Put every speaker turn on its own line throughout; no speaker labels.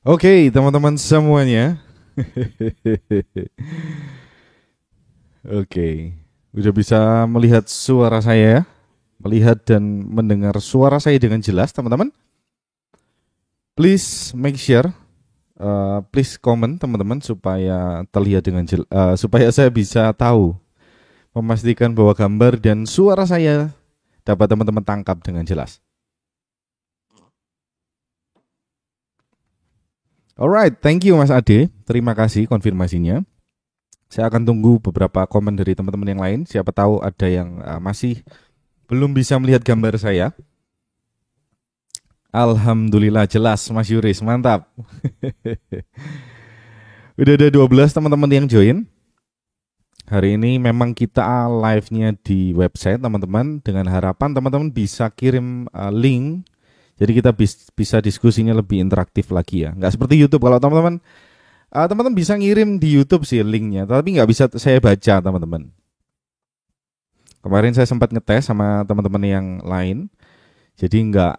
Oke, teman-teman semuanya. Oke, udah bisa melihat suara saya, melihat dan mendengar suara saya dengan jelas, teman-teman. Please make sure, please comment, teman-teman, supaya terlihat dengan supaya saya bisa tahu, memastikan bahwa gambar dan suara saya dapat teman-teman tangkap dengan jelas. Alright, thank you Mas Ade. Terima kasih konfirmasinya. Saya akan tunggu beberapa komen dari teman-teman yang lain. Siapa tahu ada yang masih belum bisa melihat gambar saya. Alhamdulillah jelas Mas Yuris, mantap. Udah ada 12 teman-teman yang join. Hari ini memang kita live-nya di website teman-teman, dengan harapan teman-teman bisa kirim link. Jadi kita bisa diskusinya lebih interaktif lagi ya. Nggak seperti YouTube, kalau teman-teman teman-teman bisa ngirim di YouTube sih linknya, tapi nggak bisa saya baca teman-teman. Kemarin saya sempat ngetes sama teman-teman yang lain, jadi nggak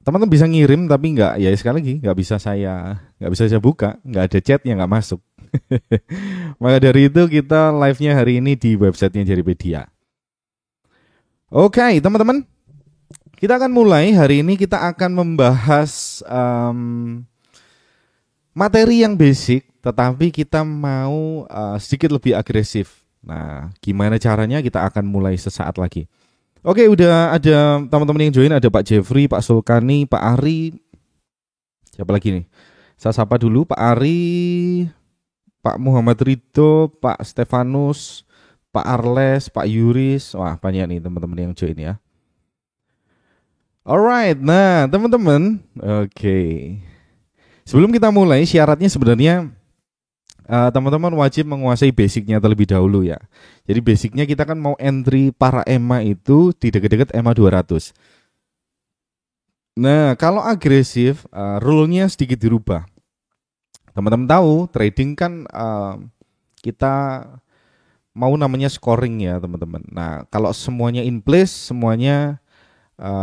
teman-teman bisa ngirim tapi nggak, ya sekali lagi nggak bisa saya buka, nggak ada chatnya, nggak masuk. Maka dari itu kita live-nya hari ini di websitenya Jaripedia. Oke teman-teman, kita akan mulai hari ini. Kita akan membahas materi yang basic, tetapi kita mau sedikit lebih agresif. Nah, gimana caranya, kita akan mulai sesaat lagi. Oke, udah ada teman-teman yang join. Ada Pak Jeffrey, Pak Sulkani, Pak Ari. Siapa lagi nih? Saya sapa dulu Pak Ari, Pak Muhammad Ridho, Pak Stefanus, Pak Arles, Pak Yuris. Wah, banyak nih teman-teman yang join ya. Alright, nah teman-teman, oke. Sebelum kita mulai, syaratnya sebenarnya teman-teman wajib menguasai basicnya terlebih dahulu ya. Jadi basicnya kita kan mau entry para EMA itu di dekat-dekat EMA 200. Nah, kalau agresif, rule-nya sedikit dirubah. Teman-teman tahu, trading kan kita mau namanya scoring ya teman-teman. Nah, kalau semuanya in place, semuanya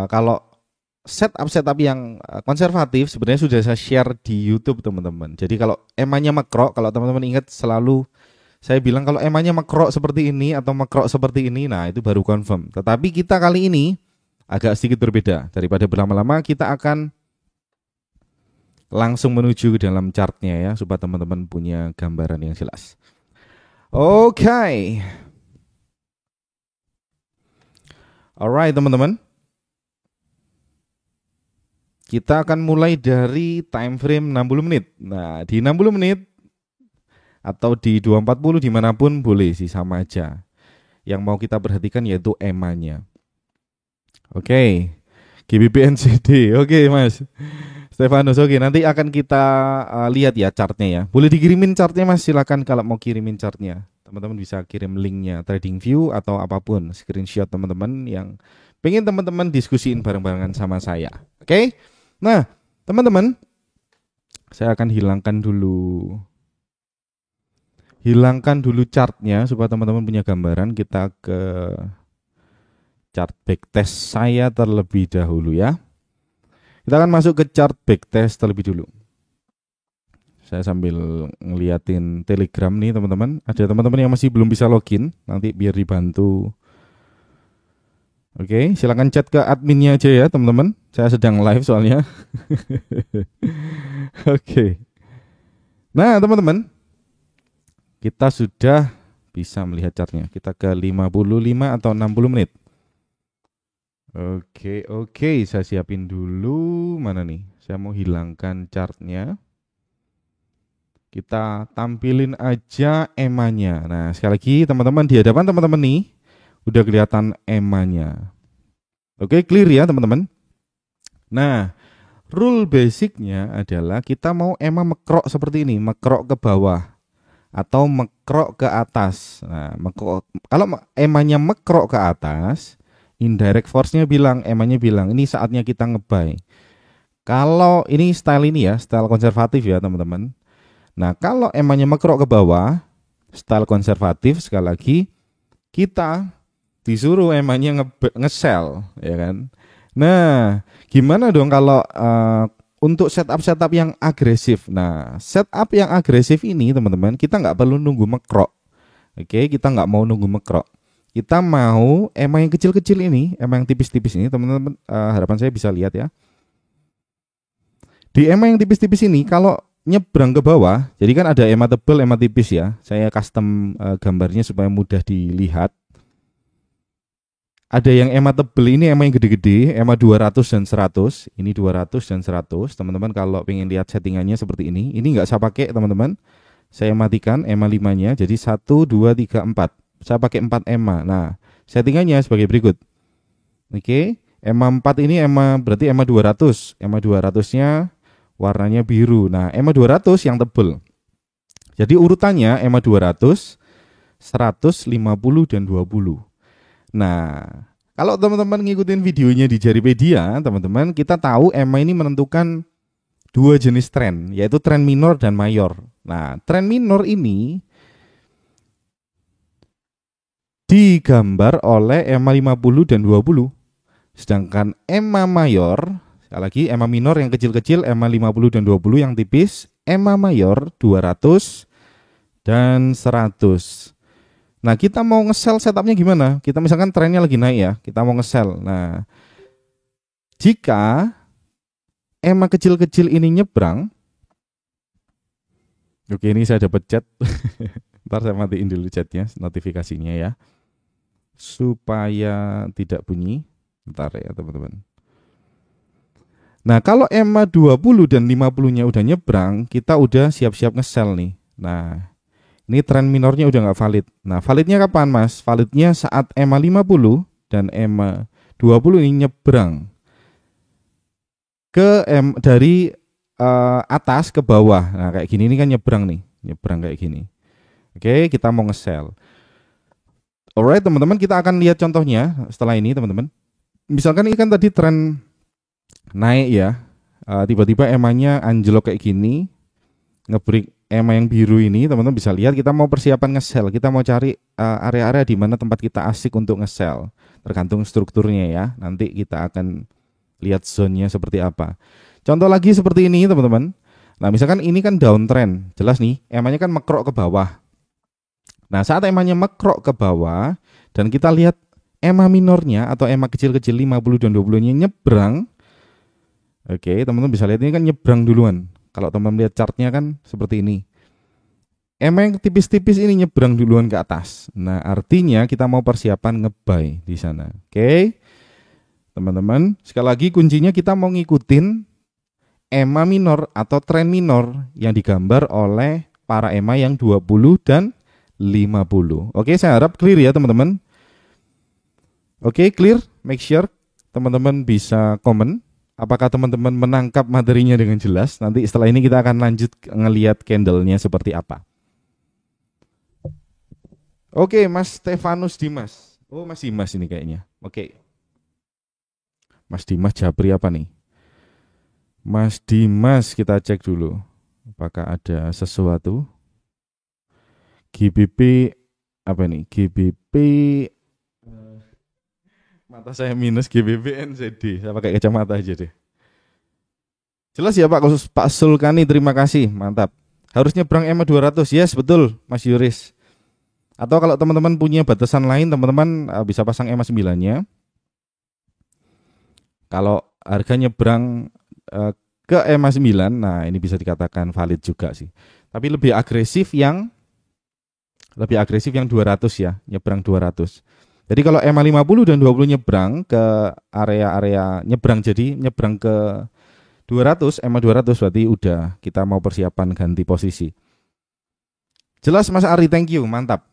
kalau setup yang konservatif sebenarnya sudah saya share di YouTube teman-teman. Jadi kalau emanya makro, kalau teman-teman ingat selalu saya bilang kalau emanya makro seperti ini atau makro seperti ini, nah itu baru confirm. Tetapi kita kali ini agak sedikit berbeda. Daripada berlama-lama, kita akan langsung menuju ke dalam chartnya ya, supaya teman-teman punya gambaran yang jelas. Oke. Alright teman-teman. Kita akan mulai dari time frame 60 menit. Nah, di 60 menit atau di 240 dimanapun boleh sih, sama aja. Yang mau kita perhatikan yaitu EMA-nya. Oke, GBP NZD. Oke Mas Stefanus, oke, nanti akan kita lihat ya chartnya ya. Boleh dikirimin chartnya Mas, silakan kalau mau kirimin chartnya. Teman-teman bisa kirim linknya, TradingView atau apapun, screenshot teman-teman yang pengen teman-teman diskusiin bareng-barengan sama saya. Oke. Nah, teman-teman, saya akan hilangkan dulu chartnya supaya teman-teman punya gambaran. Kita ke chart backtest saya terlebih dahulu ya. Kita akan masuk ke chart backtest terlebih dulu. Saya sambil ngeliatin Telegram nih teman-teman. Ada teman-teman yang masih belum bisa login, nanti biar dibantu. Oke, silakan chat ke adminnya aja ya teman-teman. Saya sedang live soalnya. Oke. Nah teman-teman, kita sudah bisa melihat chartnya. Kita ke 55 atau 60 menit. Oke, saya siapin dulu. Mana nih? Saya mau hilangkan chartnya. Kita tampilin aja EMA-nya. Nah, sekali lagi teman-teman, di hadapan teman-teman nih udah kelihatan EMA-nya. Oke, clear ya teman-teman. Nah, rule basicnya adalah kita mau EMA mekrok seperti ini, mekrok ke bawah atau mekrok ke atas. Nah, kalau EMA-nya mekrok ke atas, indirect force-nya bilang, EMA-nya bilang ini saatnya kita nge-buy. Kalau ini style ini ya, style konservatif ya teman-teman. Nah, kalau EMA-nya mekrok ke bawah, style konservatif, sekali lagi kita disuruh EMA-nya nge-sell ya kan. Nah, gimana dong kalau untuk setup yang agresif. Nah, setup yang agresif ini teman-teman, kita nggak perlu nunggu mekrok. Oke, kita nggak mau nunggu mekrok. Kita mau EMA yang kecil-kecil ini, EMA yang tipis-tipis ini, teman-teman, harapan saya bisa lihat ya. Di EMA yang tipis-tipis ini, kalau nyebrang ke bawah, jadi kan ada EMA tebal, EMA tipis ya. Saya custom gambarnya supaya mudah dilihat. Ada yang EMA tebel, ini EMA yang gede-gede, EMA 200 dan 100. Ini 200 dan 100. Teman-teman kalau pengen lihat settingannya seperti ini nggak saya pakai teman-teman. Saya matikan EMA 5-nya, jadi 1, 2, 3, 4. Saya pakai 4 EMA. Nah, settingannya sebagai berikut. Oke, EMA 4 ini berarti EMA 200. EMA 200-nya warnanya biru. Nah, EMA 200 yang tebel. Jadi urutannya EMA 200, 150 dan 20. Nah, kalau teman-teman ngikutin videonya di Jaripedia, teman-teman, kita tahu EMA ini menentukan dua jenis tren, yaitu tren minor dan mayor. Nah, tren minor ini digambar oleh EMA 50 dan 20. Sedangkan EMA mayor, sekali lagi EMA minor yang kecil-kecil, EMA 50 dan 20 yang tipis, EMA mayor 200 dan 100. Nah, kita mau nge-sell setupnya gimana? Kita misalkan trennya lagi naik ya, kita mau nge-sell. Nah, jika EMA kecil-kecil ini nyebrang, oke, ini saya dapat chat. Ntar saya matiin dulu chatnya, notifikasinya ya, supaya tidak bunyi. Ntar ya teman-teman. Nah, kalau EMA 20 dan 50-nya udah nyebrang, kita udah siap-siap nge-sell nih. Nah, ini tren minornya udah nggak valid. Nah, validnya kapan mas? Validnya saat EMA 50 dan EMA 20 ini nyebrang ke dari atas ke bawah. Nah, kayak gini ini kan nyebrang nih, nyebrang kayak gini. Oke, kita mau nge-sell. Alright teman-teman, kita akan lihat contohnya setelah ini teman-teman. Misalkan ini kan tadi tren naik ya, tiba-tiba EMA-nya anjlok kayak gini, ngebreak EMA yang biru ini, teman-teman bisa lihat kita mau persiapan nge-sell. Kita mau cari area-area di mana tempat kita asik untuk nge-sell. Tergantung strukturnya ya. Nanti kita akan lihat zone-nya seperti apa. Contoh lagi seperti ini teman-teman. Nah, misalkan ini kan downtrend. Jelas nih, EMA-nya kan mekrok ke bawah. Nah, saat EMA-nya mekrok ke bawah dan kita lihat EMA minornya atau EMA kecil-kecil 50 dan 20-nya nyebrang. Oke, teman-teman bisa lihat ini kan nyebrang duluan. Kalau teman-teman lihat chartnya kan seperti ini. EMA yang tipis-tipis ini nyebrang duluan ke atas. Nah, artinya kita mau persiapan nge-buy di sana. Oke. Teman-teman, sekali lagi kuncinya kita mau ngikutin EMA minor atau tren minor yang digambar oleh para EMA yang 20 dan 50. Oke, saya harap clear ya teman-teman. Oke, clear. Make sure teman-teman bisa komen. Apakah teman-teman menangkap materinya dengan jelas? Nanti setelah ini kita akan lanjut ngelihat candle-nya seperti apa. Oke, Mas Stefanus Dimas. Oh, Mas Dimas ini kayaknya. Oke. Mas Dimas Japri apa nih? Mas Dimas, kita cek dulu. Apakah ada sesuatu? GBP apa nih? GBP mata saya minus, GBP NZD. Saya pakai kacamata aja deh. Jelas ya Pak Sulkani, terima kasih, mantap. Harus nyebrang EMA 200, yes betul Mas Yuris. Atau kalau teman-teman punya batasan lain, teman-teman bisa pasang EMA 9-nya. Kalau harga nyebrang ke EMA 9, nah ini bisa dikatakan valid juga sih. Tapi lebih agresif yang 200 ya, nyebrang 200. Jadi kalau EMA 50 dan 20 nyebrang ke area-area nyebrang ke 200, EMA 200 berarti udah kita mau persiapan ganti posisi. Jelas Mas Ari, thank you, mantap.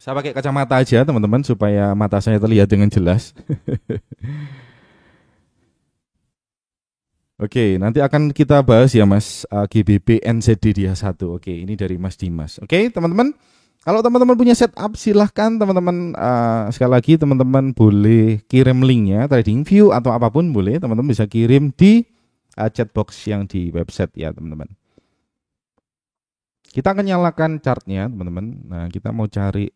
Saya pakai kacamata aja teman-teman supaya mata saya terlihat dengan jelas. Oke, nanti akan kita bahas ya Mas, GBP NZD dia 1. Oke, ini dari Mas Dimas. Oke, teman-teman. Kalau teman-teman punya setup, silahkan teman-teman, sekali lagi teman-teman boleh kirim linknya, TradingView atau apapun boleh, teman-teman bisa kirim di chatbox yang di website ya teman-teman. Kita akan nyalakan chartnya teman-teman. Nah, kita mau cari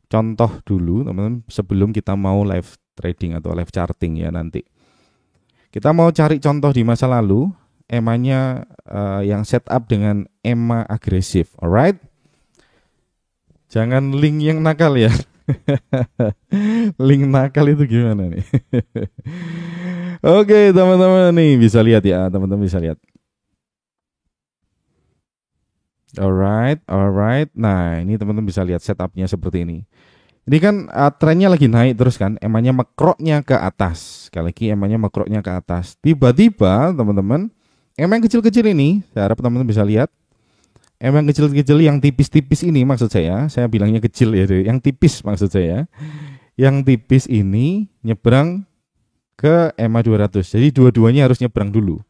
contoh dulu teman-teman sebelum kita mau live trading atau live charting ya nanti. Kita mau cari contoh di masa lalu, EMA-nya yang setup dengan EMA agresif, alright? Jangan link yang nakal ya. Link nakal itu gimana nih? Oke, teman-teman nih bisa lihat ya, teman-teman bisa lihat. Alright, alright. Nah, ini teman-teman bisa lihat setupnya seperti ini. Ini kan trennya lagi naik terus kan, emangnya makroknya ke atas. Sekali lagi emangnya makroknya ke atas. Tiba-tiba teman-teman, emang kecil-kecil ini, saya harap teman-teman bisa lihat. Emang kecil-kecil yang tipis-tipis ini maksud saya bilangnya kecil ya, yang tipis maksud saya. Yang tipis ini nyebrang ke EMA 200. Jadi dua-duanya harus nyebrang dulu.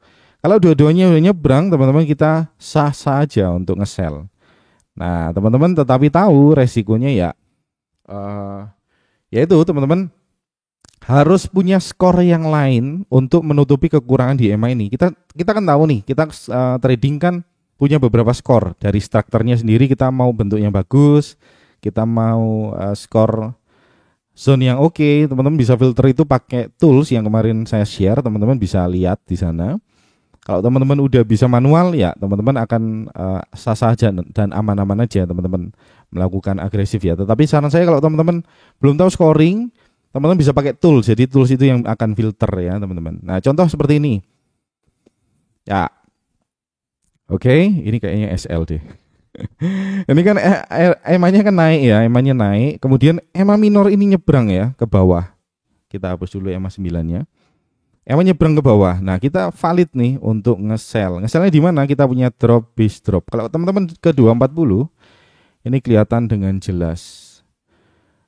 Kalau dua-duanya udah nyebrang, teman-teman kita sah saja untuk nge-sell. Nah, teman-teman tetapi tahu resikonya ya, yaitu teman-teman harus punya skor yang lain untuk menutupi kekurangan di EMA ini. Kita kan tahu nih, kita trading kan punya beberapa skor dari strukturnya sendiri. Kita mau bentuknya bagus, kita mau skor zone yang oke. Teman-teman bisa filter itu pakai tools yang kemarin saya share. Teman-teman bisa lihat di sana. Kalau teman-teman udah bisa manual ya teman-teman akan sah-sah aja dan aman-aman aja teman-teman melakukan agresif ya. Tetapi saran saya kalau teman-teman belum tahu scoring, teman-teman bisa pakai tools. Jadi tools itu yang akan filter ya teman-teman. Nah contoh seperti ini. Ya, oke, ini kayaknya SL deh. Ini kan EMA-nya kan naik ya, EMA-nya naik. Kemudian EMA minor ini nyebrang ya ke bawah. Kita hapus dulu EMA 9-nya. EMA nyebrang ke bawah. Nah, kita valid nih untuk nge-sell. Nge-sellnya di mana? Kita punya drop base drop. Kalau teman-teman ke 240, ini kelihatan dengan jelas.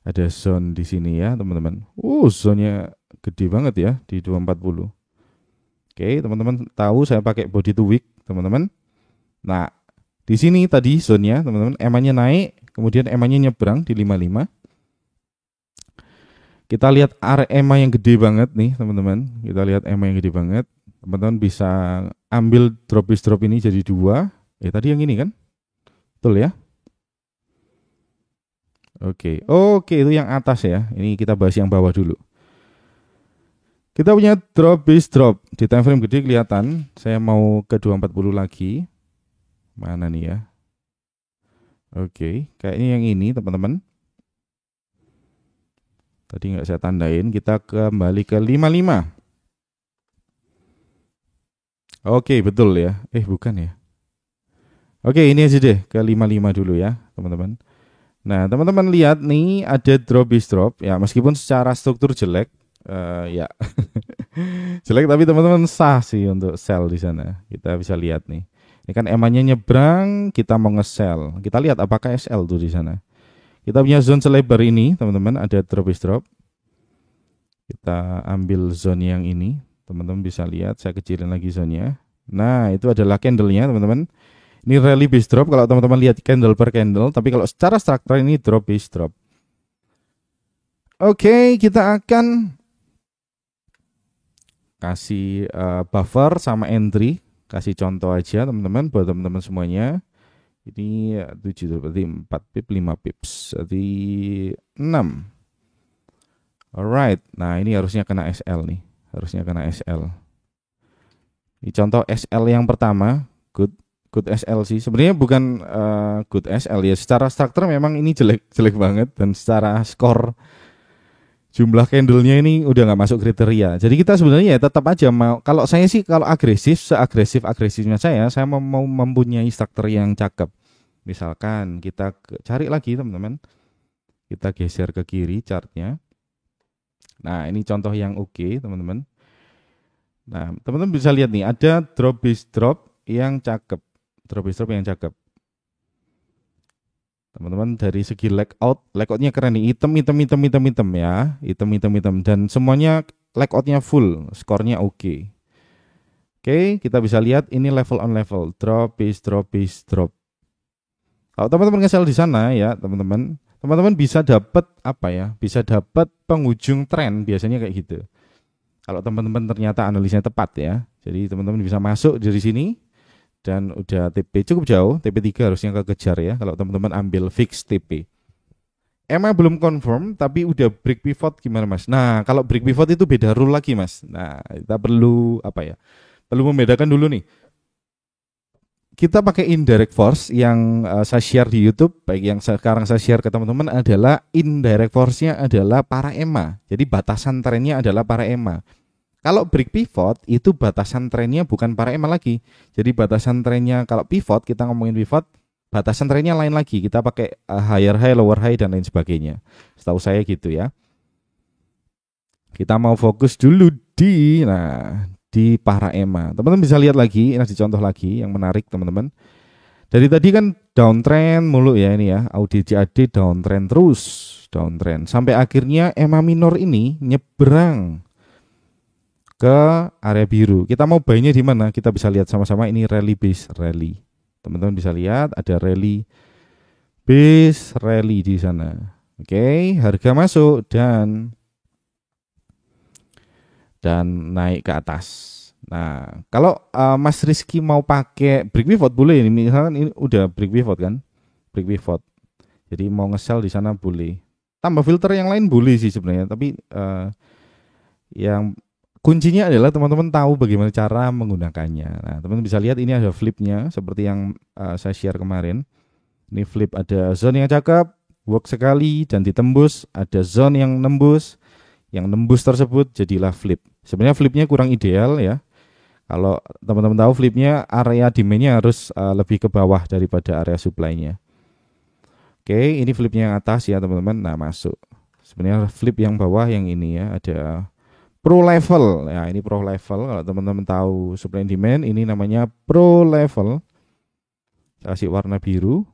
Ada zone di sini ya, teman-teman. Zone-nya gede banget ya di 240. Oke, teman-teman tahu saya pakai body to wick, teman-teman. Nah, di sini tadi zone-nya, teman-teman, EMA-nya naik, kemudian EMA-nya nyebrang di 55. Kita lihat EMA yang gede banget nih teman-teman. Kita lihat EMA yang gede banget. Teman-teman bisa ambil drop ini jadi 2. Tadi yang ini kan? Betul ya? Oke, itu yang atas ya. Ini kita bahas yang bawah dulu. Kita punya drop. Di time frame gede kelihatan. Saya mau ke 240 lagi. Mana nih ya? Oke, kayaknya yang ini teman-teman. Tadi nggak saya tandain, kita kembali ke 55. Oke, betul ya. Bukan ya. Oke, ini aja deh ke 55 dulu ya, teman-teman. Nah, teman-teman lihat nih ada drop. Ya, meskipun secara struktur jelek, ya jelek tapi teman-teman sah sih untuk sell di sana. Kita bisa lihat nih. Ini kan EMA-nya nyebrang, kita mau nge-sell. Kita lihat apakah SL tuh di sana. Kita punya zone selebar ini, teman-teman, ada drop. Kita ambil zone yang ini, teman-teman bisa lihat, saya kecilin lagi zone-nya. Nah, itu adalah candle-nya, teman-teman. Ini rally base drop kalau teman-teman lihat candle per candle, tapi kalau secara struktur ini drop base drop. Oke, kita akan kasih buffer sama entry, kasih contoh aja, teman-teman, buat teman-teman semuanya. Ini 7 berarti 4 pip 5 pips berarti 6. Alright, nah ini harusnya kena SL nih, harusnya kena SL. Ini contoh SL yang pertama, good SL sih. Sebenarnya bukan good SL ya, secara struktur memang ini jelek banget dan secara skor jumlah candlenya ini udah nggak masuk kriteria. Jadi kita sebenarnya ya tetap aja mau. Kalau saya sih kalau seagresifnya saya mau mempunyai struktur yang cakep. Misalkan kita cari lagi teman-teman, kita geser ke kiri chartnya. Nah ini contoh yang oke teman-teman. Nah teman-teman bisa lihat nih ada drop base drop yang cakep, teman-teman. Dari segi layoutnya keren nih, hitam ya, hitam dan semuanya layoutnya full, skornya oke. Oke, kita bisa lihat ini level on level, drop base drop. Kalau teman-teman nge-sell di sana ya, teman-teman bisa dapat apa ya? Bisa dapat penghujung tren biasanya kayak gitu. Kalau teman-teman ternyata analisnya tepat ya. Jadi teman-teman bisa masuk dari sini dan udah TP cukup jauh, TP3 harusnya kekejar ya kalau teman-teman ambil fix TP. EMA belum confirm tapi udah break pivot gimana Mas? Nah, kalau break pivot itu beda rule lagi Mas. Nah, kita perlu apa ya? Perlu membedakan dulu nih. Kita pakai indirect force yang saya share di YouTube, baik yang sekarang saya share ke teman-teman adalah indirect force-nya adalah para EMA. Jadi batasan trennya adalah para EMA. Kalau break pivot itu batasan trennya bukan para EMA lagi. Jadi batasan trennya kalau pivot, kita ngomongin pivot, batasan trennya lain lagi. Kita pakai higher high, lower high dan lain sebagainya. Setahu saya gitu ya. Kita mau fokus dulu di para EMA. Teman-teman bisa lihat lagi, ini contoh lagi yang menarik teman-teman. Dari tadi kan downtrend mulu ya ini ya, AUD/CAD downtrend terus, downtrend. Sampai akhirnya EMA minor ini nyebrang ke area biru. Kita mau buy-nya di mana? Kita bisa lihat sama-sama ini rally base rally. Teman-teman bisa lihat ada rally base rally di sana. Oke, harga masuk dan naik ke atas. Nah, kalau Mas Rizky mau pakai break pivot boleh ini, misalkan ini udah break pivot kan, break pivot. Jadi mau nge-sell di sana boleh. Tambah filter yang lain boleh sih sebenarnya, tapi yang kuncinya adalah teman-teman tahu bagaimana cara menggunakannya. Nah, teman-teman bisa lihat ini ada flipnya seperti yang saya share kemarin. Ini flip ada zone yang cakep, work sekali dan ditembus, ada zone yang nembus. Yang nembus tersebut jadilah flip. Sebenarnya flipnya kurang ideal ya. Kalau teman-teman tahu flipnya area demand-nya harus lebih ke bawah daripada area supply-nya. Oke, ini flipnya yang atas ya teman-teman. Nah masuk. Sebenarnya flip yang bawah yang ini ya ada pro level. Ya ini pro level. Kalau teman-teman tahu supply and demand ini namanya pro level. Saya kasih warna biru.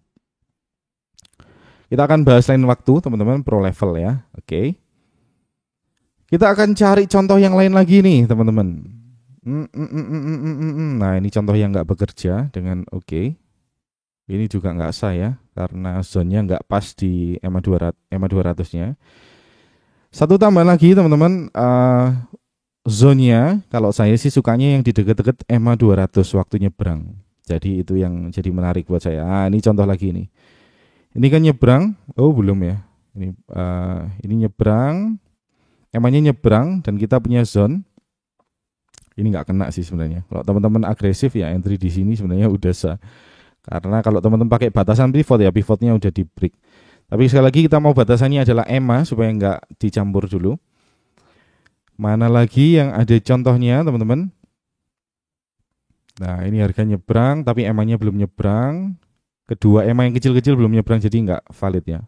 Kita akan bahas lain waktu teman-teman pro level ya. Oke. Kita akan cari contoh yang lain lagi nih teman-teman. Nah ini contoh yang nggak bekerja dengan oke. Ini juga nggak sah ya karena zone-nya nggak pas di EMA 200-nya. Satu tambah lagi teman-teman, zone-nya kalau saya sih sukanya yang di dekat-dekat EMA 200 waktu nyebrang. Jadi itu yang jadi menarik buat saya. Ini contoh lagi nih. Ini kan nyebrang, oh belum ya. Ini nyebrang. EMA-nya nyebrang dan kita punya zone. Ini nggak kena sih sebenarnya. Kalau teman-teman agresif ya entry di sini sebenarnya udah sah. Karena kalau teman-teman pakai batasan pivot ya pivotnya udah di break. Tapi sekali lagi kita mau batasannya adalah EMA supaya nggak dicampur dulu. Mana lagi yang ada contohnya teman-teman? Nah ini harga nyebrang tapi EMA-nya belum nyebrang. Kedua EMA yang kecil-kecil belum nyebrang jadi nggak valid ya.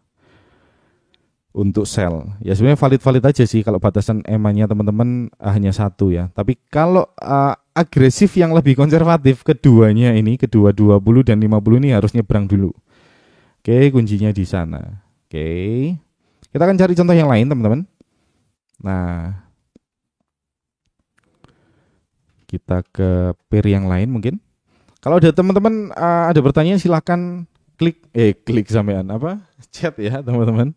Untuk sell ya sebenarnya valid aja sih kalau batasan EMA-nya teman-teman hanya satu ya. Tapi kalau agresif yang lebih konservatif keduanya ini kedua 20 dan 50 ini harus nyebrang dulu. Oke, kuncinya di sana. Oke. Kita akan cari contoh yang lain teman-teman. Nah, kita ke pair yang lain mungkin. Kalau ada teman-teman ada pertanyaan silakan klik sampean chat ya teman-teman.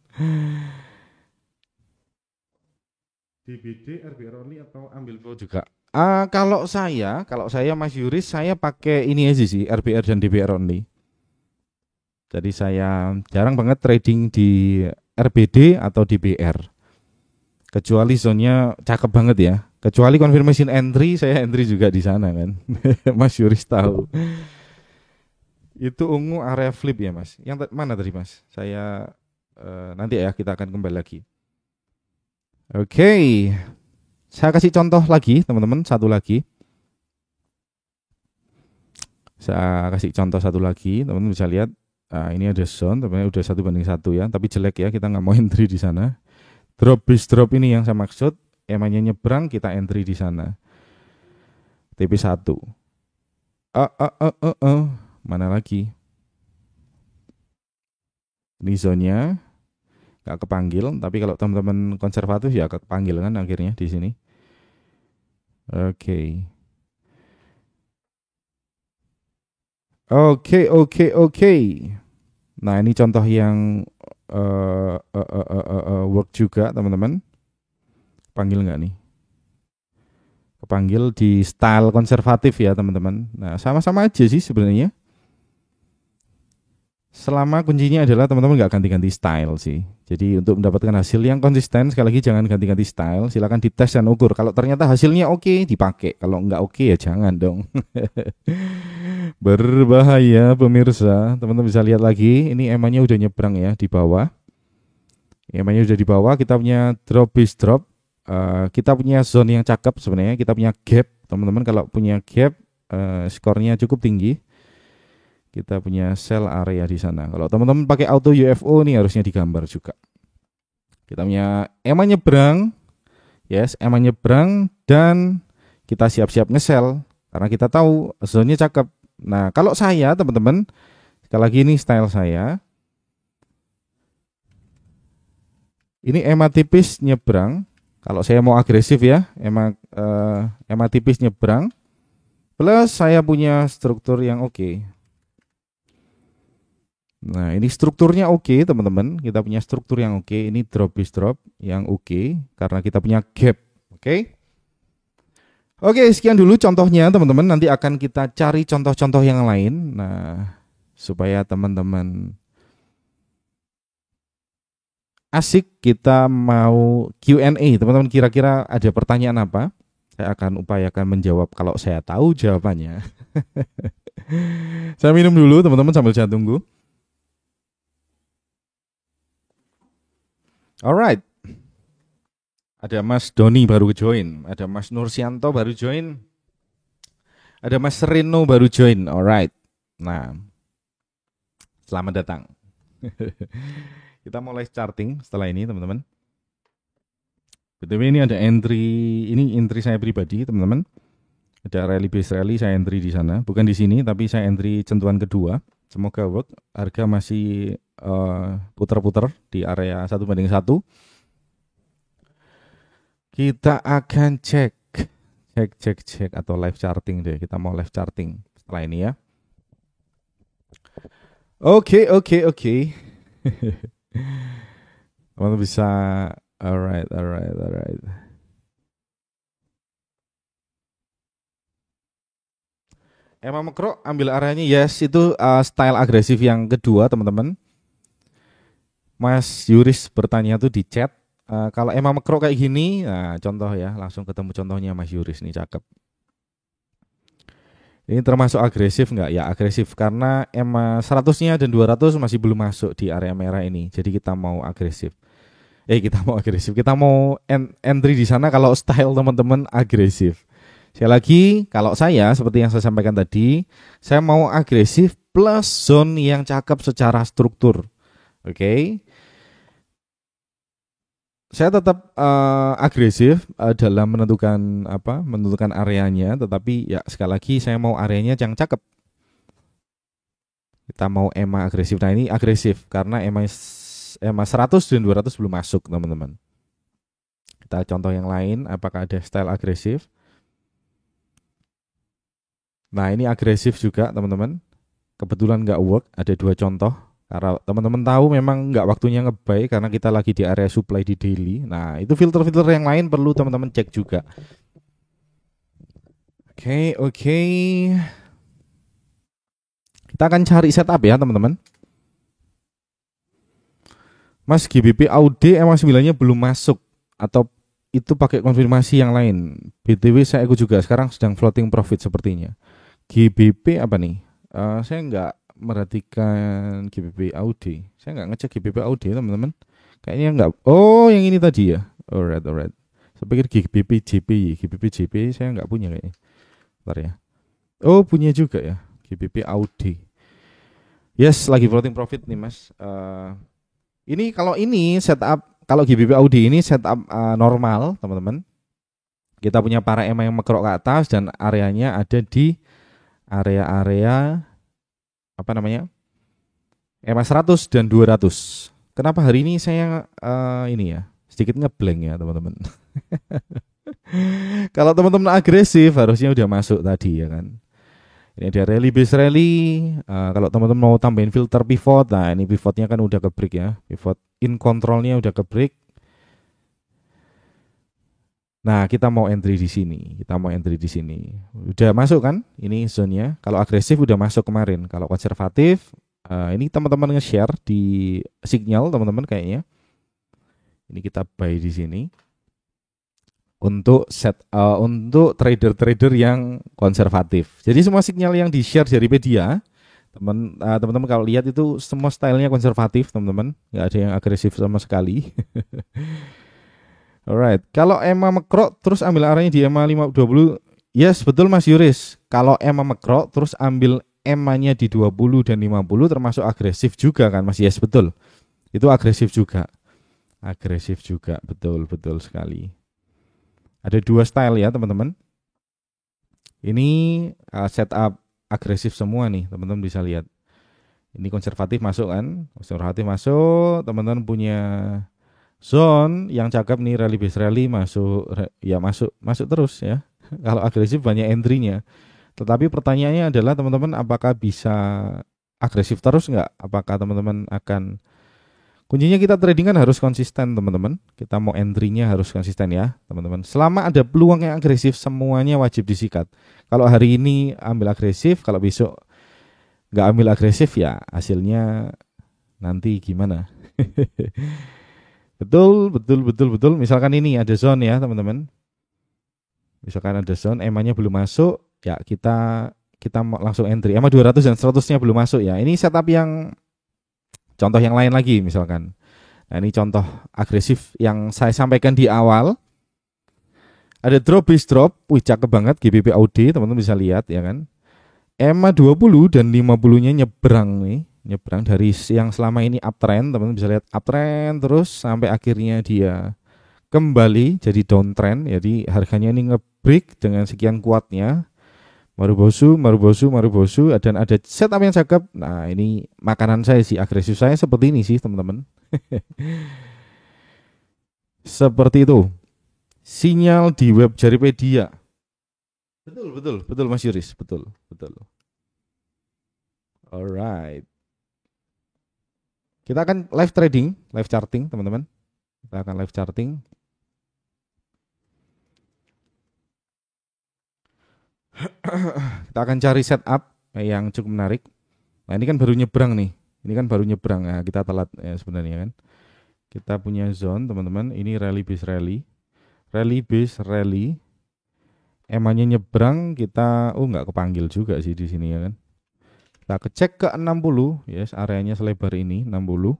DBD, RBR only atau ambil flow juga? Kalau saya Mas Yuris saya pakai ini aja sih RBR dan DBR only. Jadi saya jarang banget trading di RBD atau DBR. Kecuali zone-nya cakep banget ya. Kecuali confirmation entry saya entry juga di sana kan. Mas Yuris tahu. Itu ungu area flip ya Mas. Yang mana tadi Mas? Saya nanti ya kita akan kembali lagi. Oke. Saya kasih contoh lagi teman-teman, satu lagi. Saya kasih contoh satu lagi, teman-teman bisa lihat. Ini ada zone, teman-teman udah 1:1 ya, tapi jelek ya, kita nggak mau entry di sana. Drop bis drop ini yang saya maksud, EMA-nya nyebrang, kita entry di sana. TP1. Mana lagi? Ini zone-nya nggak kepanggil, tapi kalau teman-teman konservatif ya kepanggil kan akhirnya di sini. Oke. Nah ini contoh yang work juga teman-teman. Panggil nggak nih? Kepanggil di style konservatif ya teman-teman. Nah sama-sama aja sih sebenarnya. Selama kuncinya adalah teman-teman nggak ganti-ganti style sih. Jadi untuk mendapatkan hasil yang konsisten, sekali lagi jangan ganti-ganti style. Silakan dites dan ukur. Kalau ternyata hasilnya oke, dipakai. Kalau nggak oke ya jangan dong. Berbahaya pemirsa. Teman-teman bisa lihat lagi. Ini emanya udah nyebrang ya di bawah. Emanya udah di bawah. Kita punya drop bis drop. Kita punya zone yang cakep sebenarnya. Kita punya gap. Teman-teman kalau punya gap, skornya cukup tinggi. Kita punya sell area di sana. Kalau teman-teman pakai auto UFO nih harusnya digambar juga. Kita punya EMA nyebrang. Yes, EMA nyebrang dan kita siap-siap nge-sell karena kita tahu zone-nya cakep. Nah, kalau saya teman-teman, sekali lagi ini style saya. Ini EMA tipis nyebrang. Kalau saya mau agresif ya, EMA tipis nyebrang. Plus saya punya struktur yang oke. Nah, ini strukturnya oke, teman-teman. Kita punya struktur yang oke. Ini drop bis drop yang oke karena kita punya gap. Oke. Oke, sekian dulu contohnya, teman-teman. Nanti akan kita cari contoh-contoh yang lain. Nah, supaya teman-teman asik, kita mau Q&A. Teman-teman kira-kira ada pertanyaan apa? Saya akan upayakan menjawab kalau saya tahu jawabannya. Saya minum dulu, teman-teman, sambil saya tunggu. Alright, ada Mas Doni baru join, ada Mas Nursianto baru join, ada Mas Reno baru join. Alright, nah, selamat datang. Kita mulai charting setelah ini, teman-teman. BTW ini ada entry saya pribadi, teman-teman. Ada rally base rally, saya entry di sana, bukan di sini, tapi saya entry sentuhan kedua. Semoga work. Harga masih putar-putar di area 1:1. Kita akan cek atau live charting deh. Kita mau live charting setelah ini ya. Oke. Teman bisa alright. Emang Makro ambil areanya, yes, itu style agresif yang kedua, teman-teman. Mas Yuris bertanya tuh di chat, kalau Emang Makro kayak gini, nah contoh ya, langsung ketemu contohnya Mas Yuris nih, cakep. Ini termasuk agresif nggak? Ya agresif, karena EMA 100-nya dan 200 masih belum masuk di area merah ini. Jadi kita mau agresif. Kita mau entry di sana kalau style teman-teman agresif. Sekali lagi, kalau saya seperti yang saya sampaikan tadi, saya mau agresif plus zone yang cakep secara struktur. Oke. Saya tetap agresif dalam menentukan areanya, tetapi ya sekali lagi saya mau areanya yang cakep. Kita mau EMA agresif. Nah, ini agresif karena EMA 100 dan 200 belum masuk, teman-teman. Kita contoh yang lain, apakah ada style agresif? Nah, ini agresif juga, teman-teman. Kebetulan nggak work, ada 2 contoh. Karena teman-teman tahu memang nggak waktunya nge-buy karena kita lagi di area supply di daily. Nah, itu filter-filter yang lain perlu teman-teman cek juga. Oke. Kita akan cari setup ya, teman-teman. Mas, GBP AUD emang 9-nya belum masuk atau itu pakai konfirmasi yang lain? BTW saya ikut juga, sekarang sedang floating profit sepertinya. GBP apa nih? Saya nggak merhatikan GBP AUD. Saya nggak ngecek GBP AUD, teman-teman. Kayaknya nggak. Oh, yang ini tadi ya. Alright. Saya pikir GBP JP saya nggak punya kayaknya. Bentar ya. Oh, punya juga ya. GBP AUD. Yes, lagi floating profit nih, Mas. Ini kalau GBP AUD ini setup normal, teman-teman. Kita punya para EMA yang mekerok ke atas dan areanya ada di area EMA 100 dan 200. Kenapa hari ini saya sedikit ngeblank ya, teman-teman. Kalau teman-teman agresif harusnya udah masuk tadi ya kan. Ini ada rally base rally. Kalau teman-teman mau tambahin filter pivot, nah ini pivotnya kan udah ke break ya. Pivot in controlnya udah ke break. Nah, kita mau entry di sini. Udah masuk kan? Ini zone-nya. Kalau agresif udah masuk kemarin. Kalau konservatif Ini teman-teman nge-share di Signal teman-teman kayaknya. Ini kita buy di sini untuk untuk trader-trader yang konservatif. Jadi semua signal yang di-share dari media, teman-teman kalau lihat itu semua stylenya konservatif, teman-teman. Nggak ada yang agresif sama sekali. Alright, kalau EMA mekrok terus ambil arahnya di EMA 520. Yes, betul Mas Yuris. Kalau EMA mekrok terus ambil EMA-nya di 20 dan 50 termasuk agresif juga kan Mas? Yes, betul. Itu agresif juga. Agresif juga, betul sekali. Ada dua style ya teman-teman. Ini setup agresif semua nih, teman-teman bisa lihat. Ini konservatif masuk kan? Konservatif masuk, teman-teman punya zone yang cakep nih, rally base rally masuk, ya masuk terus ya. Kalau agresif banyak entry-nya. Tetapi pertanyaannya adalah teman-teman apakah bisa agresif terus nggak? Apakah teman-teman akan kuncinya kita trading kan harus konsisten teman-teman. Kita mau entry-nya harus konsisten ya teman-teman. Selama ada peluang yang agresif semuanya wajib disikat. Kalau hari ini ambil agresif, kalau besok nggak ambil agresif ya hasilnya nanti gimana? betul. Misalkan ini ada zone ya teman-teman. Misalkan ada zone, EMA-nya belum masuk, ya kita langsung entry. EMA 200 dan 100-nya belum masuk ya. Ini setup yang contoh yang lain lagi misalkan. Nah ini contoh agresif yang saya sampaikan di awal. Ada drop base drop, wih cakep banget GBP AUD, teman-teman bisa lihat ya kan. EMA 20 dan 50-nya nyebrang nih, nyebrang dari yang selama ini uptrend, teman-teman bisa lihat uptrend terus sampai akhirnya dia kembali jadi downtrend. Jadi harganya ini nge-break dengan sekian kuatnya. Marubosu dan ada setup yang cakep. Nah ini makanan saya sih, agresif saya seperti ini sih teman-teman. Seperti itu. Sinyal di web Jaripedia. Betul Mas Yuris, betul. Alright. Kita akan live trading, live charting teman-teman. Kita akan live charting. Kita akan cari setup yang cukup menarik. Nah ini kan baru nyebrang nih. Nah, kita telat ya sebenarnya kan. Kita punya zone teman-teman. Ini rally base rally. EMA-nya nyebrang, kita nggak kepanggil juga sih di sini ya kan. Kita cek ke 60, yes, areanya selebar ini 60.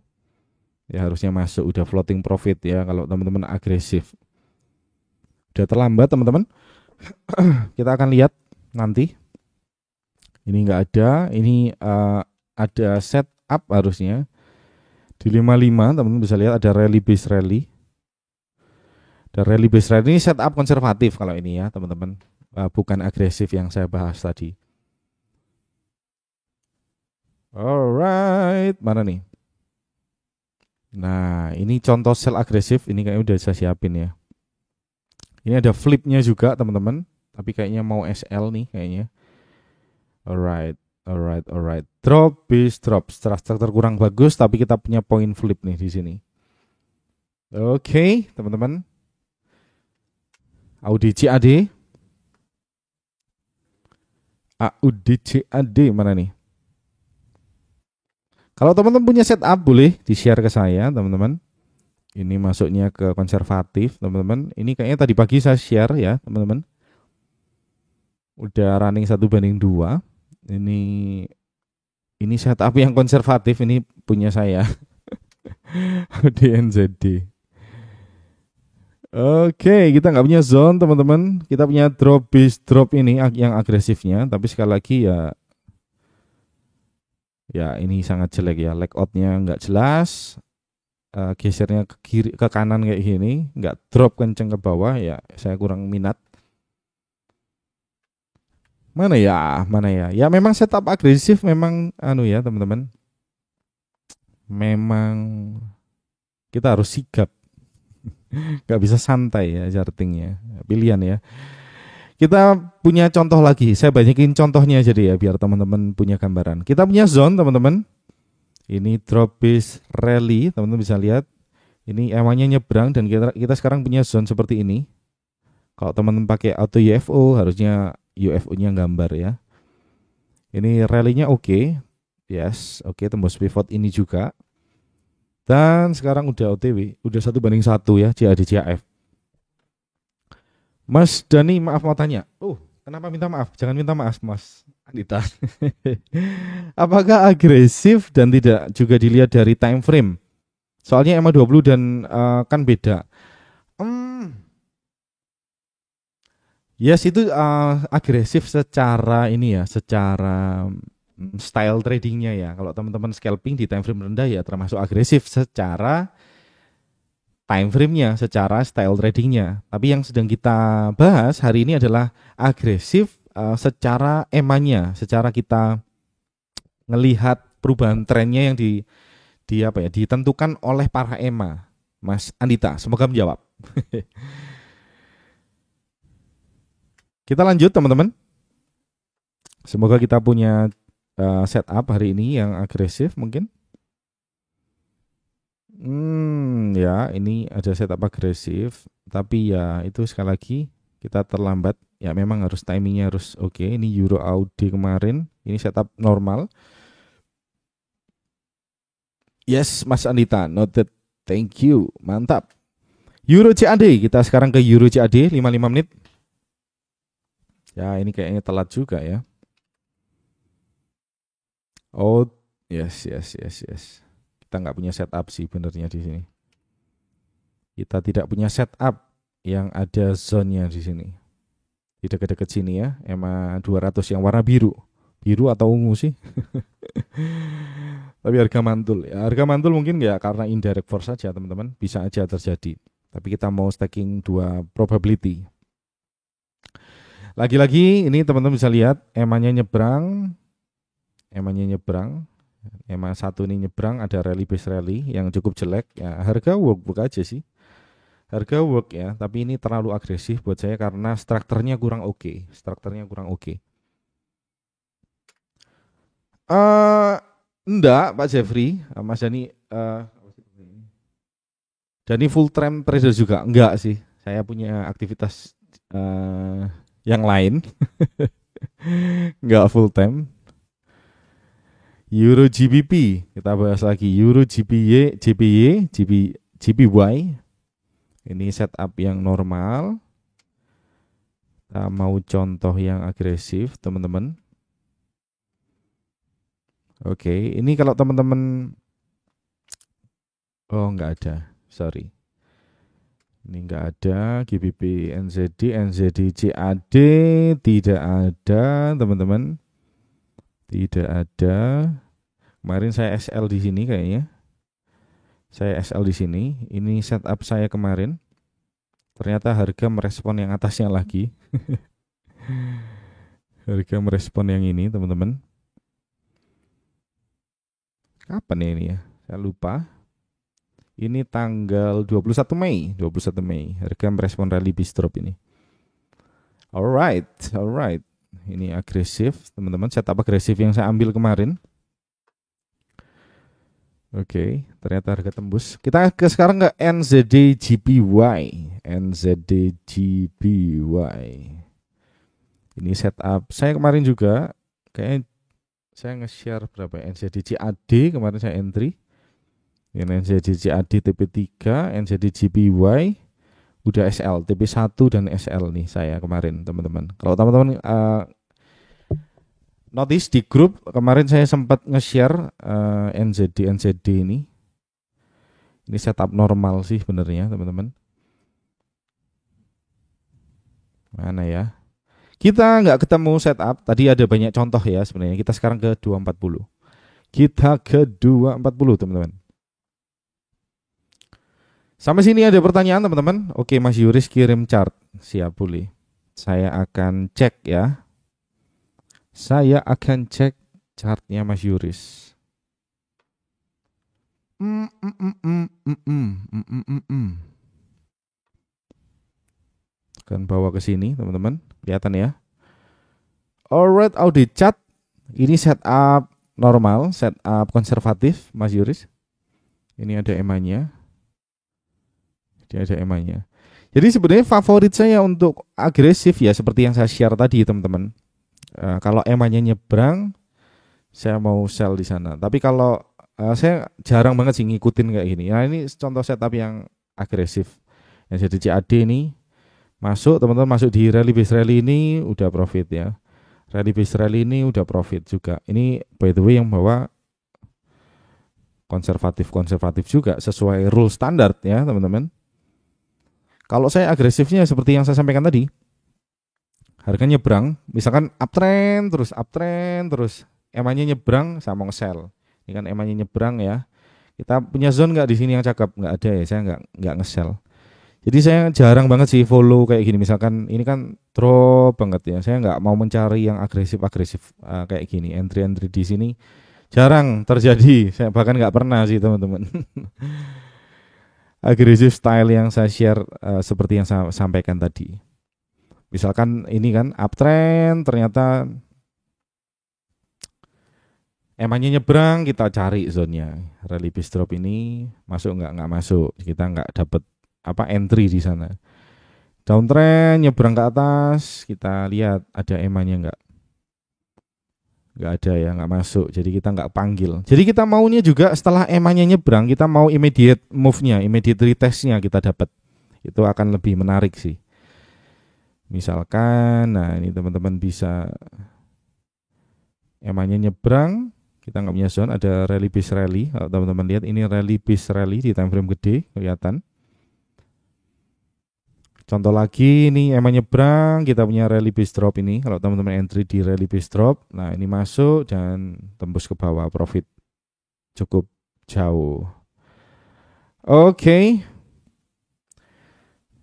Ya harusnya masuk, udah floating profit ya kalau teman-teman agresif. Udah terlambat teman-teman. Kita akan lihat nanti. Ini nggak ada, ini ada setup harusnya di 55, teman-teman bisa lihat ada rally base rally. Dan rally base rally ini setup konservatif kalau ini ya teman-teman, bukan agresif yang saya bahas tadi. Alright, mana nih? Nah ini contoh sell agresif, ini kayaknya udah saya siapin ya. Ini ada flipnya juga teman-teman, tapi kayaknya mau SL nih kayaknya. Alright. Drop base drop, struktur kurang bagus, tapi kita punya point flip nih di sini. Oke, teman-teman. AUD CAD mana nih? Kalau teman-teman punya setup boleh di-share ke saya, teman-teman. Ini masuknya ke konservatif, teman-teman. Ini kayaknya tadi pagi saya share ya, teman-teman. Udah running 1:2. Ini setup yang konservatif, ini punya saya. DNZD. Oke, kita nggak punya zone teman-teman. Kita punya drop base drop ini yang agresifnya, tapi sekali lagi ya ini sangat jelek ya. Leg out-nya nggak jelas. Gesernya ke kiri ke kanan kayak gini, nggak drop kenceng ke bawah ya. Saya kurang minat. Mana ya? Ya memang setup agresif memang ya teman-teman. Memang kita harus sigap. Gak bisa santai ya chartingnya. Pilihan ya. Kita punya contoh lagi. Saya banyakin contohnya jadi ya biar teman-teman punya gambaran. Kita punya zone teman-teman. Ini drop base rally, teman-teman bisa lihat. Ini EMA-nya nyebrang dan kita sekarang punya zone seperti ini. Kalau teman-teman pakai auto UFO harusnya UFO-nya gambar ya. Ini rally-nya oke. Yes, oke, tembus pivot ini juga. Dan sekarang udah OTW, udah 1:1 ya, CAD CAF. Mas Dani, maaf mau tanya. Kenapa minta maaf? Jangan minta maaf, Mas Anita. Apakah agresif dan tidak juga dilihat dari time frame? Soalnya EMA 20 dan kan beda. Yes, itu agresif secara ini ya, secara style tradingnya ya. Kalau teman-teman scalping di time frame rendah ya termasuk agresif secara time frame-nya, secara style tradingnya. Tapi yang sedang kita bahas hari ini adalah agresif secara EMA-nya, secara kita ngelihat perubahan trennya yang ditentukan oleh para EMA. Mas Andita, semoga menjawab. Kita lanjut teman-teman. Semoga kita punya setup hari ini yang agresif mungkin. Ya, ini ada setup agresif, tapi ya itu sekali lagi kita terlambat. Ya memang harus timingnya harus oke. Ini Euro AUD kemarin, ini setup normal. Yes, Mas Andita, noted. Thank you, mantap. Euro CAD, kita sekarang ke Euro CAD 55 menit. Ya, ini kayaknya telat juga ya. Oh, yes. Kita nggak punya setup sih benernya di sini. Kita tidak punya setup yang ada zone-nya di sini. Di dekat-dekat sini ya, EMA 200 yang warna biru. Biru atau ungu sih? Tapi harga mantul. Ya, harga mantul mungkin ya karena indirect force saja teman-teman. Bisa aja terjadi. Tapi kita mau stacking 2 probability. Lagi-lagi ini teman-teman bisa lihat EMA-nya nyebrang. EMA 1 ini nyebrang, ada rally base rally yang cukup jelek. Ya, harga work aja sih. Harga work ya, tapi ini terlalu agresif buat saya karena strukturnya kurang oke. Enggak, Pak Jeffrey, Mas Dani Dani full time trader juga? Enggak sih. Saya punya aktivitas yang lain. Enggak full time. Euro GBP, kita bahas lagi. Euro GBY, GBY. Ini setup yang normal. Kita mau contoh yang agresif, teman-teman. Oke, ini kalau teman-teman enggak ada. Sorry. Ini enggak ada GBP NZD CAD tidak ada, teman-teman. Tidak ada. Kemarin saya SL di sini kayaknya. Saya SL di sini. Ini setup saya kemarin. Ternyata harga merespon yang atasnya lagi. Harga merespon yang ini, teman-teman. Kapan ya ini ya? Saya lupa. Ini tanggal 21 Mei. Harga merespon rally bistrop ini. Alright. Ini agresif, teman-teman. Setup agresif yang saya ambil kemarin. Oke, ternyata harga tembus. Kita sekarang ke NZD GBY. Ini setup saya kemarin juga. Kayaknya saya nge-share berapa ya? NZD CAD kemarin saya entry. Ini NZD CAD TP3, NZD GBY. Udah SL, TP1 dan SL nih saya kemarin, teman-teman. Kalau teman-teman notice di grup kemarin saya sempat nge-share NZD ini. Ini setup normal sih benernya, teman-teman. Mana ya? Kita nggak ketemu setup. Tadi ada banyak contoh ya sebenarnya. Kita sekarang ke 240. Kita ke 240, teman-teman. Sampai sini ada pertanyaan, teman-teman? Oke, Mas Yuris kirim chart. Siap, boleh. Saya akan cek ya. Saya akan cek chartnya Mas Yuris. Akan bawa ke sini, teman-teman. Kelihatan ya. Alright, audit chart. Ini setup normal, setup konservatif, Mas Yuris. Ini ada EMA-nya. Jadi sebenarnya favorit saya untuk agresif ya seperti yang saya share tadi, teman-teman. Kalau EMA-nya nyebrang, saya mau sell di sana. Tapi kalau saya jarang banget sih ngikutin kayak gini. Nah ini contoh setup yang agresif. Yang jadi CAD ini masuk, teman-teman masuk di rally base rally ini udah profit ya. Rally base rally ini udah profit juga. Ini by the way yang bawa konservatif juga sesuai rule standar ya teman-teman. Kalau saya agresifnya seperti yang saya sampaikan tadi, harganya nyebrang, misalkan uptrend terus, EMA-nya nyebrang, saya mau nge-sell. Ini kan EMA-nya nyebrang ya. Kita punya zone nggak di sini yang cakep? Nggak ada ya, saya nggak nge-sell. Jadi saya jarang banget sih follow kayak gini. Misalkan ini kan drop banget ya, saya nggak mau mencari yang agresif kayak gini. Entry di sini jarang terjadi. Saya bahkan nggak pernah sih teman-teman. Agresif style yang saya share seperti yang saya sampaikan tadi. Misalkan ini kan uptrend, ternyata emangnya nyebrang, kita cari zonnya. Rally base drop ini masuk nggak masuk, kita nggak dapat apa entry di sana. Downtrend nyebrang ke atas, kita lihat ada emangnya nggak ada ya, nggak masuk. Jadi kita nggak panggil. Jadi kita maunya juga setelah emangnya nyebrang, kita mau immediate move-nya, immediate retest-nya kita dapat. Itu akan lebih menarik sih. Misalkan, nah ini teman-teman bisa emangnya nyebrang, kita nggak punya zone, ada rally base rally. Kalau teman-teman lihat ini rally base rally di time frame gede kelihatan. Contoh lagi ini emang nyebrang, kita punya rally base drop ini. Kalau teman-teman entry di rally base drop, nah ini masuk dan tembus ke bawah, profit cukup jauh. Oke.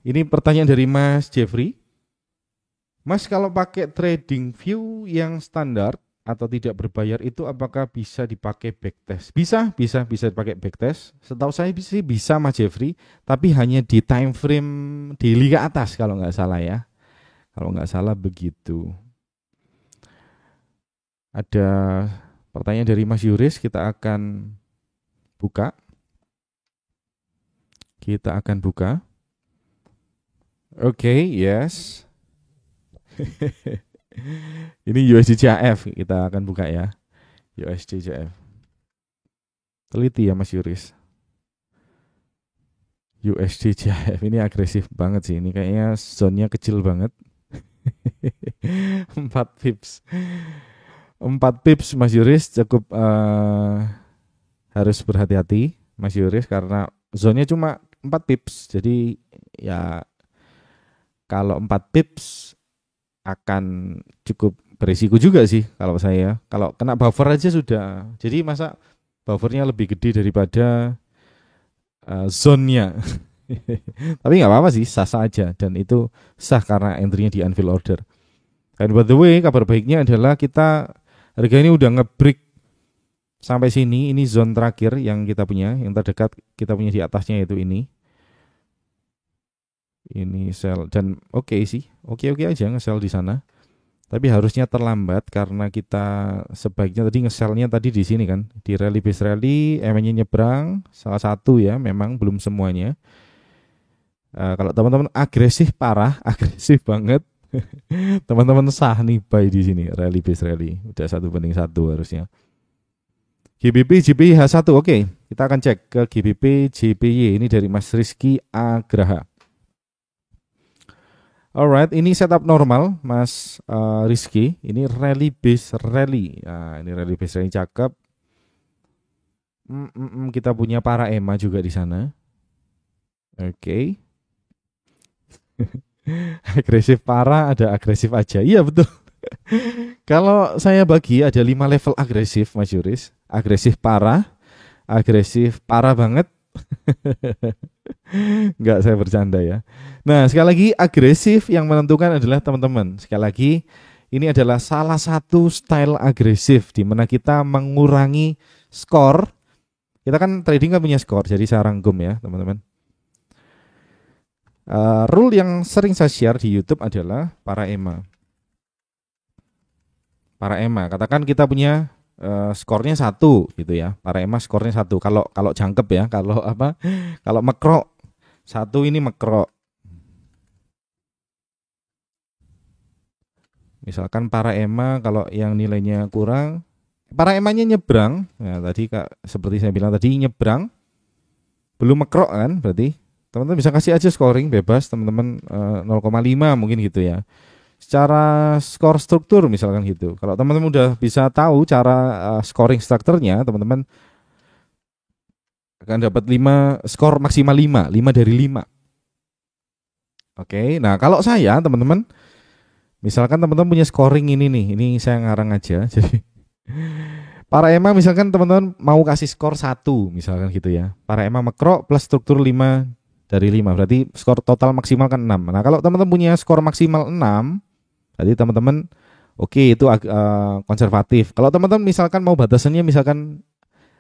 Ini pertanyaan dari Mas Jeffrey. Mas, kalau pakai trading view yang standar atau tidak berbayar itu apakah bisa dipakai backtest? Bisa dipakai backtest. Setahu saya sih bisa Mas Jeffrey, tapi hanya di time frame daily ke atas kalau nggak salah ya. Kalau nggak salah begitu. Ada pertanyaan dari Mas Yuris, kita akan buka. Oke, yes. Ini USD-CHF kita akan buka ya. USD-CHF. Teliti ya Mas Yuris. USD-CHF ini agresif banget sih. Ini kayaknya zone-nya kecil banget. 4 pips. 4 pips Mas Yuris cukup harus berhati-hati Mas Yuris karena zone-nya cuma 4 pips. Jadi ya kalau 4 pips akan cukup berisiko juga sih kalau saya. Kalau kena buffer aja sudah. Jadi masa buffernya lebih gede daripada zone-nya. Tapi nggak apa-apa sih, sah-sah aja. Dan itu sah karena entry-nya di unfill order. Dan by the way, kabar baiknya adalah kita harga ini udah nge-break sampai sini. Ini zone terakhir yang kita punya, yang terdekat kita punya di atasnya yaitu ini. Ini sell dan oke sih, oke aja nge-sell di sana. Tapi harusnya terlambat karena kita sebaiknya tadi nge-sell-nya tadi di sini kan, di rally base rally, MA-nya nyebrang, salah satu ya, memang belum semuanya. Kalau teman-teman agresif parah, agresif banget, teman-teman sah nih buy di sini, rally base rally, udah 1/1 harusnya. GBP JPY H1, oke, kita akan cek ke GBP JPY ini dari Mas Rizky Agraha. Alright, ini setup normal, Mas Rizky. Ini rally base rally. Nah, ini rally base rally cakep. Kita punya para EMA juga di sana. Oke. Agresif parah, ada agresif aja. Iya betul. Kalau saya bagi ada 5 level agresif, Mas Yuris. Agresif parah banget. Enggak, saya bercanda ya. Nah, sekali lagi agresif yang menentukan adalah teman-teman. Sekali lagi, ini adalah salah satu style agresif di mana kita mengurangi skor. Kita kan trading kan punya skor, jadi saya rangkum ya, teman-teman. Rule yang sering saya share di YouTube adalah para EMA. Para EMA, katakan kita punya skornya 1 gitu ya. Para EMA skornya 1. Kalau jangkep ya, kalau apa? Kalau makro 1 ini makro. Misalkan para EMA kalau yang nilainya kurang para emannya nyebrang. Nah, tadi Kak, seperti saya bilang tadi nyebrang, belum mekrok kan, berarti teman-teman bisa kasih aja scoring bebas teman-teman 0,5 mungkin gitu ya. Secara skor struktur misalkan gitu. Kalau teman-teman udah bisa tahu cara scoring strukturnya, teman-teman akan dapat 5 skor maksimal 5 dari 5. Oke. Nah, kalau saya teman-teman misalkan teman-teman punya scoring ini nih, ini saya ngarang aja. Jadi para EMA misalkan teman-teman mau kasih skor 1 misalkan gitu ya. Para EMA makro plus struktur 5 dari 5 berarti skor total maksimal kan 6. Nah, kalau teman-teman punya skor maksimal 6, berarti teman-teman oke itu konservatif. Kalau teman-teman misalkan mau batasannya misalkan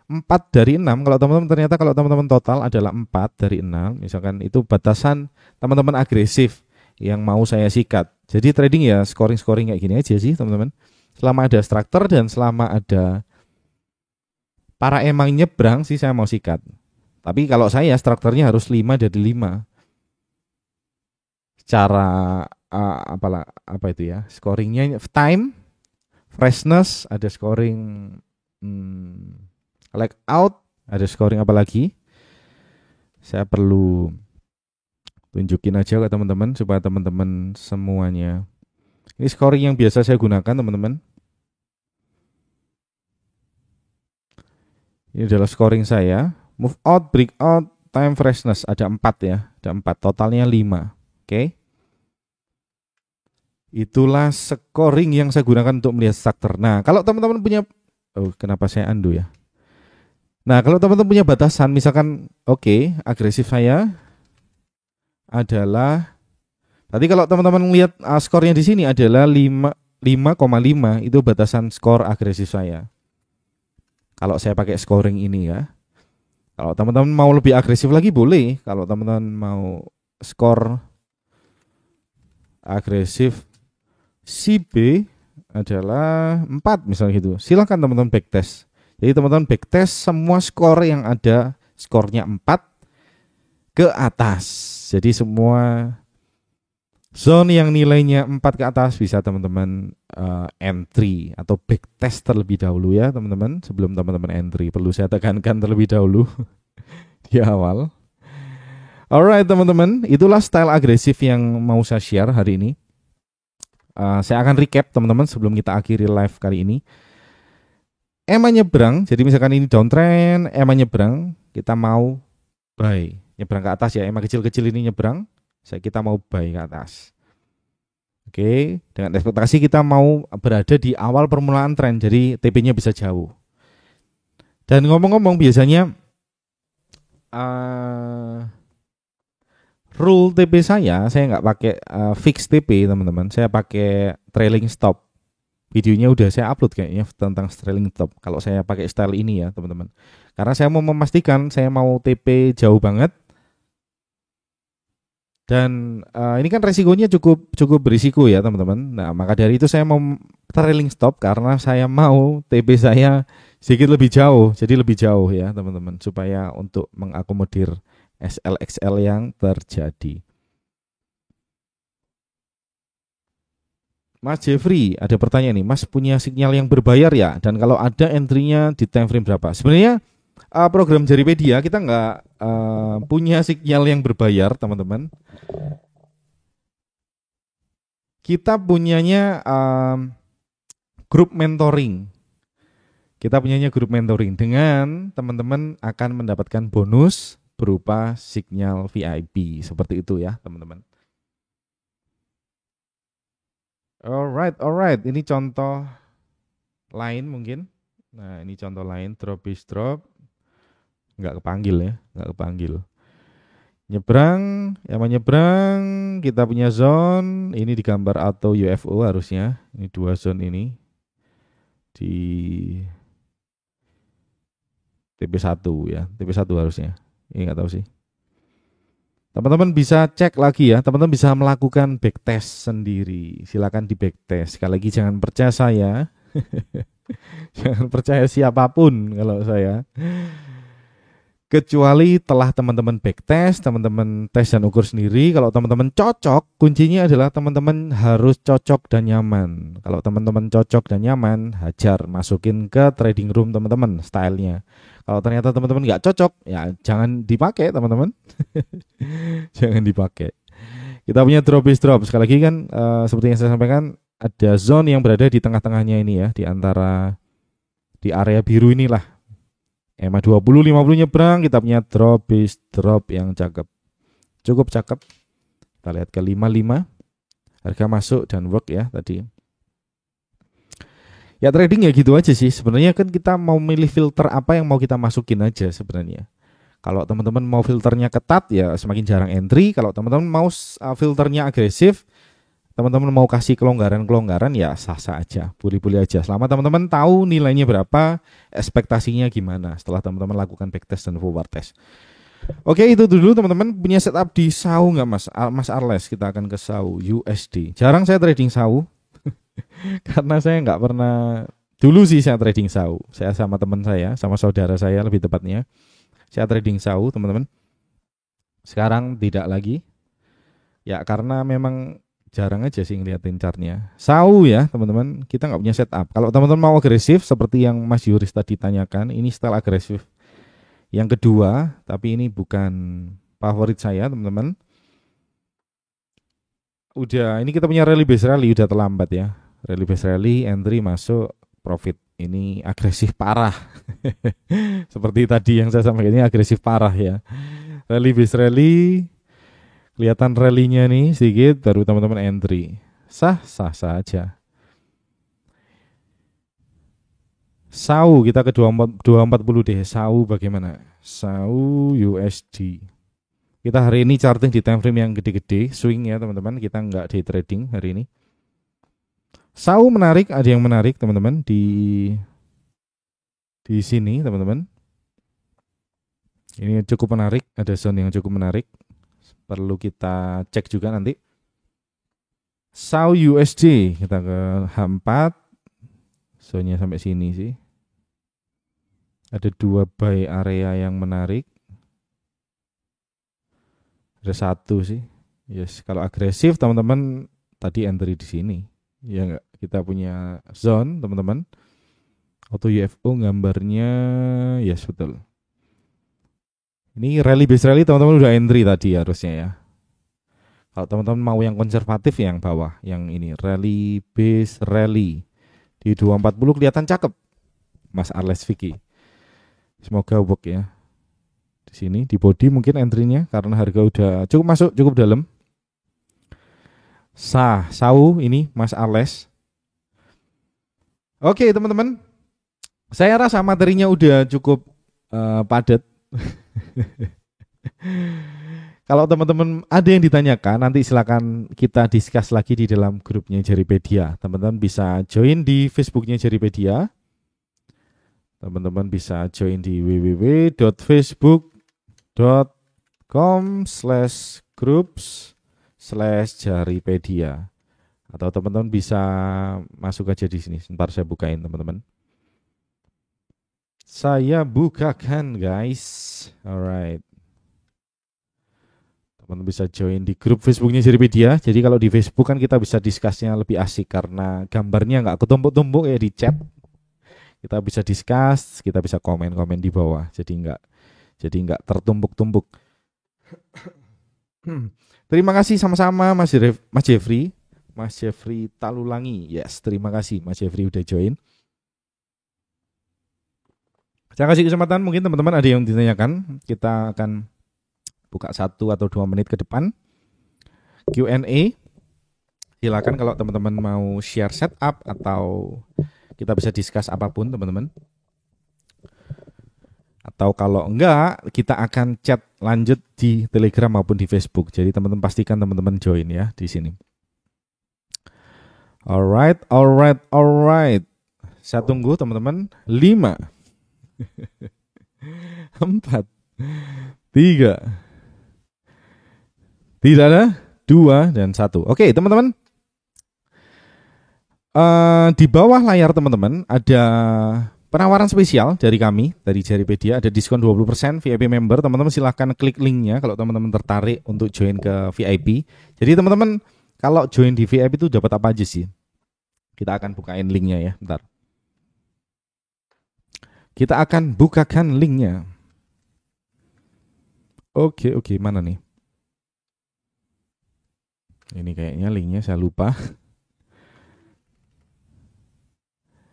4 dari 6, kalau teman-teman ternyata kalau teman-teman total adalah 4 dari 6, misalkan itu batasan teman-teman agresif yang mau saya sikat. Jadi trading ya scoring-scoring kayak gini aja sih teman-teman. Selama ada struktur dan selama ada para emang nyebrang sih saya mau sikat. Tapi kalau saya strukturnya harus 5 dari 5. Secara apa itu ya? Scoringnya time, freshness, ada scoring like out, ada scoring apa lagi? Saya perlu tunjukin aja ke teman-teman supaya teman-teman semuanya. Ini scoring yang biasa saya gunakan teman-teman. Ini adalah scoring saya. Move out, break out, time freshness ada 4 ya. Ada 4, totalnya 5. Oke. Itulah scoring yang saya gunakan untuk melihat struktur. Nah, kalau teman-teman punya kenapa saya undo ya? Nah, kalau teman-teman punya batasan misalkan agresif saya adalah tadi kalau teman-teman lihat skornya di sini adalah 5,5 itu batasan skor agresif saya. Kalau saya pakai scoring ini ya. Kalau teman-teman mau lebih agresif lagi boleh. Kalau teman-teman mau skor agresif si B adalah 4 misalnya gitu. Silakan teman-teman backtest. Jadi teman-teman backtest semua skor yang ada skornya 4 ke atas. Jadi semua zone yang nilainya 4 ke atas bisa teman-teman entry atau backtest terlebih dahulu ya teman-teman. Sebelum teman-teman entry perlu saya tekankan terlebih dahulu di awal. Alright teman-teman, itulah style agresif yang mau saya share hari ini. Saya akan recap teman-teman sebelum kita akhiri live kali ini. EMA nyebrang, jadi misalkan ini downtrend, EMA nyebrang, kita mau buy, nyebrang ke atas ya, EMA kecil-kecil ini nyebrang, kita mau buy ke atas. Oke, dengan ekspektasi kita mau berada di awal permulaan tren, jadi TP-nya bisa jauh. Dan ngomong-ngomong biasanya rule TP saya nggak pakai fix TP teman-teman, saya pakai trailing stop. Videonya udah saya upload kayaknya tentang trailing stop. Kalau saya pakai style ini ya teman-teman, karena saya mau memastikan saya mau TP jauh banget. Dan ini kan resikonya cukup berisiko ya teman-teman. Nah maka dari itu saya mau trailing stop karena saya mau TP saya sedikit lebih jauh, jadi lebih jauh ya teman-teman, supaya untuk mengakomodir SLXL yang terjadi. Mas Jeffrey, ada pertanyaan nih, Mas punya sinyal yang berbayar ya? Dan kalau ada entry-nya di time frame berapa? Sebenarnya program Jaripedia kita nggak punya sinyal yang berbayar teman-teman. Kita punyanya grup mentoring. Kita punyanya grup mentoring dengan teman-teman akan mendapatkan bonus berupa sinyal VIP seperti itu ya teman-teman. Alright. Ini contoh lain mungkin. Nah ini contoh lain, drop is drop. Nggak kepanggil. Nyebrang, yang menyebrang, kita punya zone. Ini di gambar atau UFO harusnya. Ini 2 zone ini. Di TP1 ya, TP1 harusnya. Ini nggak tahu sih. Teman-teman bisa cek lagi ya, teman-teman bisa melakukan backtest sendiri. Silakan di backtest. Sekali lagi jangan percaya saya. Jangan percaya siapapun kalau saya. Kecuali telah teman-teman backtest, teman-teman tes dan ukur sendiri. Kalau teman-teman cocok, kuncinya adalah teman-teman harus cocok dan nyaman. Kalau teman-teman cocok dan nyaman, hajar masukin ke trading room teman-teman stylenya. Kalau ternyata teman-teman nggak cocok, ya jangan dipakai teman-teman. Jangan dipakai. Kita punya drop is drop. Sekali lagi kan seperti yang saya sampaikan, ada zone yang berada di tengah-tengahnya ini ya, di antara di area biru inilah. EMA 20 50 nyebrang, kita punya drop is drop yang cakep. Cukup cakep. Kita lihat ke 55. Harga masuk dan work ya tadi. Ya trading ya gitu aja sih. Sebenarnya kan kita mau milih filter apa yang mau kita masukin aja sebenarnya. Kalau teman-teman mau filternya ketat ya semakin jarang entry. Kalau teman-teman mau filternya agresif, teman-teman mau kasih kelonggaran-kelonggaran ya sah-sah aja, boleh-boleh aja. Selama teman-teman tahu nilainya berapa, ekspektasinya gimana setelah teman-teman lakukan backtest dan forward test. Oke, itu dulu teman-teman. Punya setup di SAU nggak Mas? Mas Arles, kita akan ke SAU USD. Jarang saya trading SAU karena saya nggak pernah. Dulu sih saya trading SAU. Saya sama teman saya, sama saudara saya lebih tepatnya. Saya trading SAU teman-teman. Sekarang tidak lagi. Ya karena memang jarang aja sih ngeliatin chartnya. SAU ya teman-teman, kita nggak punya setup. Kalau teman-teman mau agresif seperti yang Mas Yuris tadi tanyakan, ini style agresif yang kedua, tapi ini bukan favorit saya teman-teman. Udah, ini kita punya rally base rally, udah terlambat ya. Rally base rally, entry masuk, profit. Ini agresif parah. Seperti tadi yang saya sampaikan, ini agresif parah ya. Rally base rally, kelihatan rally-nya nih sedikit, baru teman-teman entry. Sah aja. SAU kita ke 240 deh. SAU bagaimana? SAU USD. Kita hari ini charting di time frame yang gede-gede, swing ya teman-teman. Kita nggak day trading hari ini. SAU menarik, ada yang menarik teman-teman di sini teman-teman. Ini cukup menarik, ada zone yang cukup menarik. Perlu kita cek juga nanti. SAU USD kita ke H4. Zone-nya sampai sini sih. Ada dua buy area yang menarik. Ada satu sih. Yes, kalau agresif teman-teman tadi entry di sini. Ya enggak? Kita punya zone teman-teman. Auto UFO gambarnya yes betul. Ini rally base rally teman-teman udah entry tadi harusnya ya. Kalau teman-teman mau yang konservatif yang bawah, yang ini rally base rally di 240 kelihatan cakep, Mas Arles Vicky. Semoga work ya. Di sini di body mungkin entry-nya karena harga udah cukup masuk, cukup dalam. SAU ini Mas Arles. Oke teman-teman, saya rasa materinya udah cukup padat. Kalau teman-teman ada yang ditanyakan, nanti silakan kita discuss lagi di dalam grupnya Jaripedia. Teman-teman bisa join di Facebooknya Jaripedia. Teman-teman bisa join di www.facebook.com/groups/Jaripedia. Atau teman-teman bisa masuk aja di sini. Sebentar saya bukain teman-teman. Saya bukakan guys. Alright. Teman-teman bisa join di grup Facebooknya Jaripedia. Jadi kalau di Facebook kan kita bisa discussnya lebih asik karena gambarnya nggak ketumpuk-tumpuk ya di chat. Kita bisa discuss, kita bisa komen-komen di bawah. Jadi nggak tertumpuk-tumpuk. Terima kasih sama-sama Mas Jeffrey. Mas Jeffrey Talulangi. Yes, terima kasih Mas Jeffrey udah join. Saya kasih kesempatan mungkin teman-teman ada yang ditanyakan. Kita akan buka 1 atau 2 menit ke depan. Q&A. Silakan kalau teman-teman mau share setup atau kita bisa discuss apapun teman-teman. Atau kalau enggak, kita akan chat lanjut di Telegram maupun di Facebook. Jadi teman-teman pastikan teman-teman join ya di sini. Alright. Saya tunggu teman-teman. 5 4 3 tidak ada 2 dan 1. Oke teman-teman, di bawah layar teman-teman ada penawaran spesial dari kami, dari Jaripedia, ada diskon 20% VIP member. Teman-teman silahkan klik linknya kalau teman-teman tertarik untuk join ke VIP. Jadi teman-teman kalau join di VIP itu dapat apa aja sih? Kita akan bukain linknya ya, bentar. Kita akan bukakan linknya. Oke, mana nih? Ini kayaknya linknya saya lupa.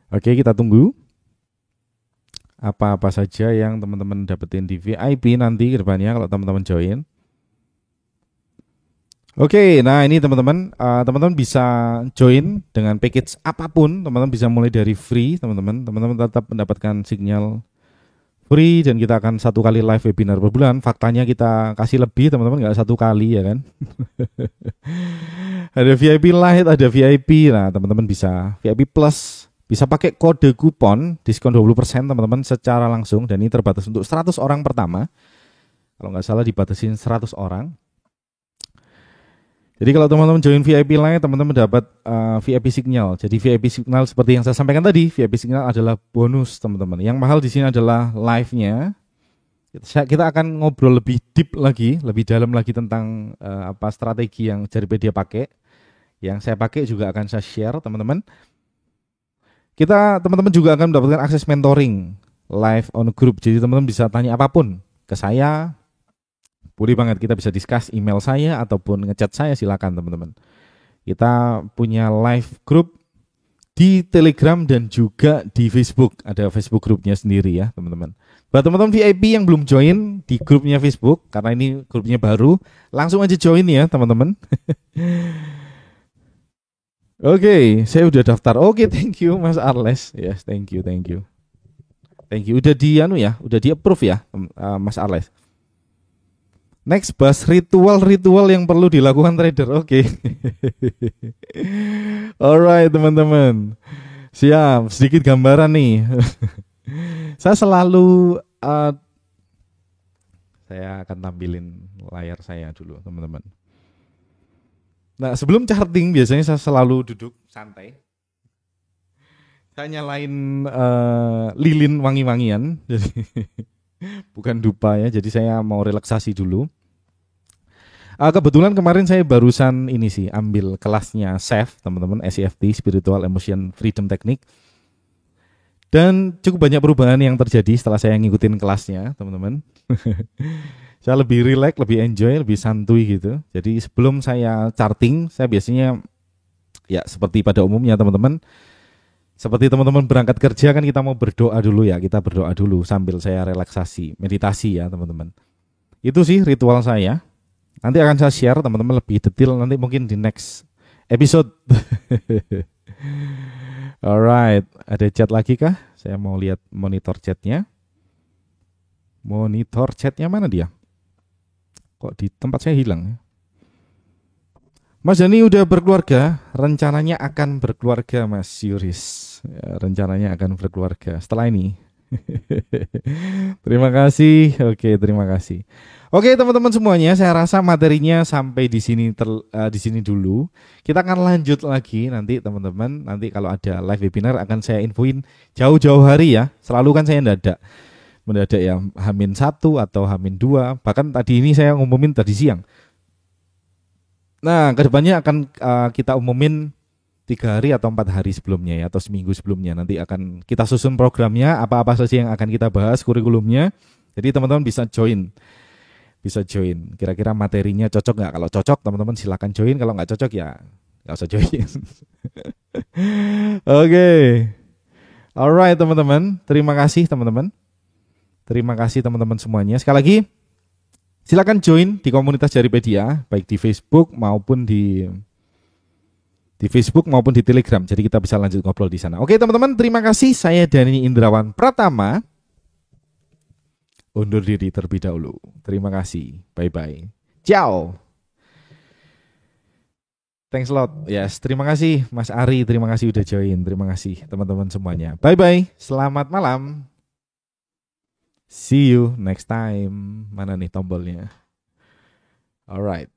Oke, kita tunggu. Apa-apa saja yang teman-teman dapetin di VIP nanti ke depannya kalau teman-teman join. Oke, nah ini teman-teman, teman-teman bisa join dengan package apapun. Teman-teman bisa mulai dari free, teman-teman tetap mendapatkan sinyal free dan kita akan 1 kali live webinar per bulan. Faktanya kita kasih lebih, teman-teman, nggak 1 kali ya kan. Ada VIP Lite, ada VIP. Nah, teman-teman bisa VIP Plus, bisa pakai kode kupon diskon 20% teman-teman secara langsung, dan ini terbatas untuk 100 orang pertama. Kalau nggak salah dibatasin 100 orang. Jadi kalau teman-teman join VIP Lite, teman-teman dapat VIP Signal. Jadi VIP Signal seperti yang saya sampaikan tadi, VIP Signal adalah bonus teman-teman. Yang mahal di sini adalah live-nya. Kita akan ngobrol lebih deep lagi, lebih dalam lagi tentang apa strategi yang Jaripedia pakai. Yang saya pakai juga akan saya share teman-teman. Teman-teman juga akan mendapatkan akses mentoring live on group. Jadi teman-teman bisa tanya apapun ke saya. Boleh banget, kita bisa discuss email saya ataupun ngechat saya, silakan teman-teman. Kita punya live group di Telegram dan juga di Facebook. Ada Facebook grupnya sendiri ya teman-teman. Buat teman-teman VIP yang belum join di grupnya Facebook, karena ini grupnya baru, langsung aja join ya teman-teman. Oke, saya udah daftar. Oke, thank you Mas Arles. Yes, thank you. Thank you. Udah udah di approve ya Mas Arles. Next, bahas ritual yang perlu dilakukan trader. Oke. Alright teman-teman. Siap, sedikit gambaran nih. Saya selalu saya akan tampilin layar saya dulu teman-teman. Nah, sebelum charting biasanya saya selalu duduk santai. Saya nyalain lilin wangi-wangian. Jadi bukan dupa ya, jadi saya mau relaksasi dulu. Kebetulan kemarin saya barusan ini sih ambil kelasnya SEF teman-teman, SEFT, Spiritual Emotion Freedom Technique. Dan cukup banyak perubahan yang terjadi setelah saya ngikutin kelasnya teman-teman. Saya lebih relax, lebih enjoy, lebih santuy gitu. Jadi sebelum saya charting, saya biasanya ya seperti pada umumnya teman-teman, seperti teman-teman berangkat kerja kan kita mau berdoa dulu ya, kita berdoa dulu sambil saya relaksasi, meditasi ya teman-teman. Itu sih ritual saya. Nanti akan saya share teman-teman lebih detail nanti mungkin di next episode. Alright, ada chat lagi kah? Saya mau lihat monitor chatnya. Monitor chatnya mana dia? Kok di tempat saya hilang? Mas Dani udah berkeluarga, rencananya akan berkeluarga Mas Yuris. Ya, rencananya akan berkeluarga setelah ini. Terima kasih. Oke, terima kasih. Oke, teman-teman semuanya, saya rasa materinya sampai di sini di sini dulu. Kita akan lanjut lagi nanti teman-teman. Nanti kalau ada live webinar akan saya infoin jauh-jauh hari ya. Selalu kan saya mendadak ya, H-1 atau H-2. Bahkan tadi ini saya ngumumin tadi siang. Nah, kedepannya akan kita umumin 3 hari atau 4 hari sebelumnya ya, atau seminggu sebelumnya. Nanti akan kita susun programnya, apa-apa saja yang akan kita bahas, kurikulumnya. Jadi teman-teman bisa join. Kira-kira materinya cocok nggak? Kalau cocok teman-teman silakan join. Kalau nggak cocok ya nggak usah join. Oke. Alright teman-teman. Terima kasih teman-teman. Terima kasih teman-teman semuanya. Sekali lagi, silakan join di komunitas Jaripedia, baik di Facebook maupun di Facebook maupun di Telegram. Jadi kita bisa lanjut ngobrol di sana. Oke teman-teman, terima kasih. Saya Dani Indrawan Pratama. Undur diri terlebih dahulu. Terima kasih. Bye-bye. Ciao. Thanks a lot. Yes, terima kasih Mas Ari. Terima kasih udah join. Terima kasih teman-teman semuanya. Bye-bye. Selamat malam. See you next time. Mana nih tombolnya? Alright.